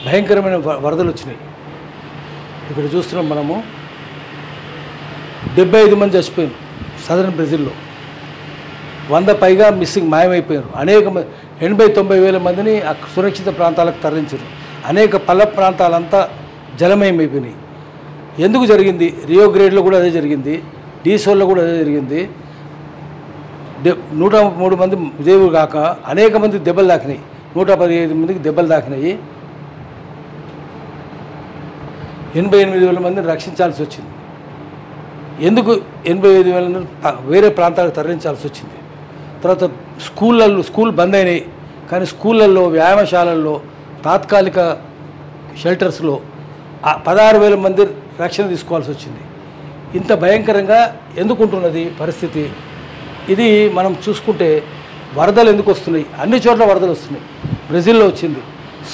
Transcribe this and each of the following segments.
భయంకరమైన వరదలు వచ్చినాయి. ఇక్కడ చూస్తున్నాం మనము 75 మంది చచ్చిపోయారు సదరన్ బ్రెజిల్లో, 100 పైగా మిస్సింగ్ మాయమైపోయారు. అనేక 80-90 వేల మందిని సురక్షిత ప్రాంతాలకు తరలించారు. అనేక పల్ల ప్రాంతాలంతా జలమయమైపోయినాయి. ఎందుకు జరిగింది? రియో గ్రేడ్లో కూడా అదే జరిగింది, డీసోల్లో కూడా అదే జరిగింది. 103 మంది దేవుడు కాక అనేక మంది దెబ్బలు తాకినాయి. 115 మందికి దెబ్బలు తాకినాయి. 88,000 మందిని రక్షించాల్సి వచ్చింది. ఎందుకు 85,000 వేరే ప్రాంతాలకు తరలించాల్సి వచ్చింది? తర్వాత స్కూల్ బంద్ అయినాయి, కానీ స్కూళ్ళల్లో, వ్యాయామశాలల్లో, తాత్కాలిక షెల్టర్స్లో 16,000 మంది రక్షణ తీసుకోవాల్సి వచ్చింది. ఇంత భయంకరంగా ఎందుకుంటున్నది పరిస్థితి? ఇది మనం చూసుకుంటే వరదలు ఎందుకు వస్తున్నాయి? అన్ని చోట్ల వరదలు వస్తున్నాయి. బ్రెజిల్లో వచ్చింది,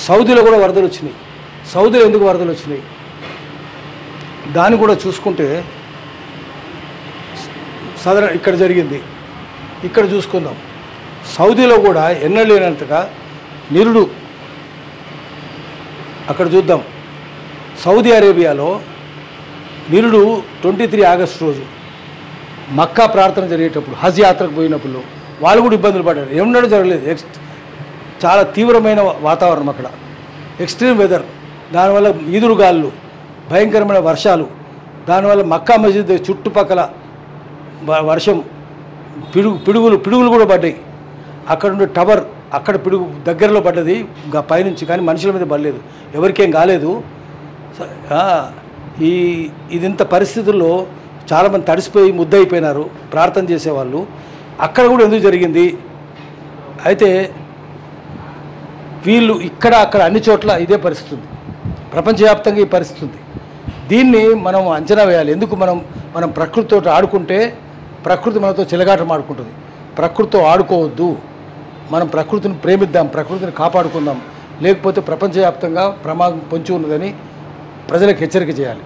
సౌదీలో కూడా వరదలు వచ్చినాయి. సౌదీలో ఎందుకు వరదలు వచ్చినాయి దాన్ని కూడా చూసుకుంటే సాధారణ ఇక్కడ జరిగింది. ఇక్కడ చూసుకుందాం. సౌదీలో కూడా ఎన్నడూ లేనంతగా నిరుడు. అక్కడ చూద్దాం. సౌదీ అరేబియాలో నిరుడు 23 ఆగస్టు రోజు మక్కా ప్రార్థన జరిగేటప్పుడు, హజ్ యాత్రకు పోయినప్పుడు వాళ్ళు కూడా ఇబ్బందులు పడ్డారు. ఏమన్నాడు జరగలేదు. చాలా తీవ్రమైన వాతావరణం అక్కడ, ఎక్స్ట్రీమ్ వెదర్. దానివల్ల ఈదురుగాళ్ళు, భయంకరమైన వర్షాలు. దానివల్ల మక్కా మసీద్ చుట్టుపక్కల వర్షం, పిడుగులు కూడా పడ్డాయి. అక్కడ ఉండే టవర్ అక్కడ పిడుగు దగ్గరలో పడ్డది, ఇంకా పైనుంచి, కానీ మనుషుల మీద పడలేదు, ఎవరికేం కాలేదు. ఇదింత పరిస్థితుల్లో చాలామంది తడిసిపోయి ముద్దయిపోయినారు ప్రార్థన చేసేవాళ్ళు. అక్కడ కూడా ఎందుకు జరిగింది? అయితే వీళ్ళు ఇక్కడ అక్కడ అన్ని చోట్ల ఇదే పరిస్థితి ఉంది. ప్రపంచవ్యాప్తంగా ఈ పరిస్థితి ఉంది. దీన్ని మనం అంచనా వేయాలి. ఎందుకు మనం ప్రకృతితో ఆడుకుంటే ప్రకృతి మనతో చెలగాటం ఆడుకుంటుంది. ప్రకృతితో ఆడుకోవద్దు. మనం ప్రకృతిని ప్రేమిద్దాం, ప్రకృతిని కాపాడుకుందాం. లేకపోతే ప్రపంచవ్యాప్తంగా ప్రమాదం పొంచి ఉన్నదని ప్రజలకు హెచ్చరిక చేయాలి.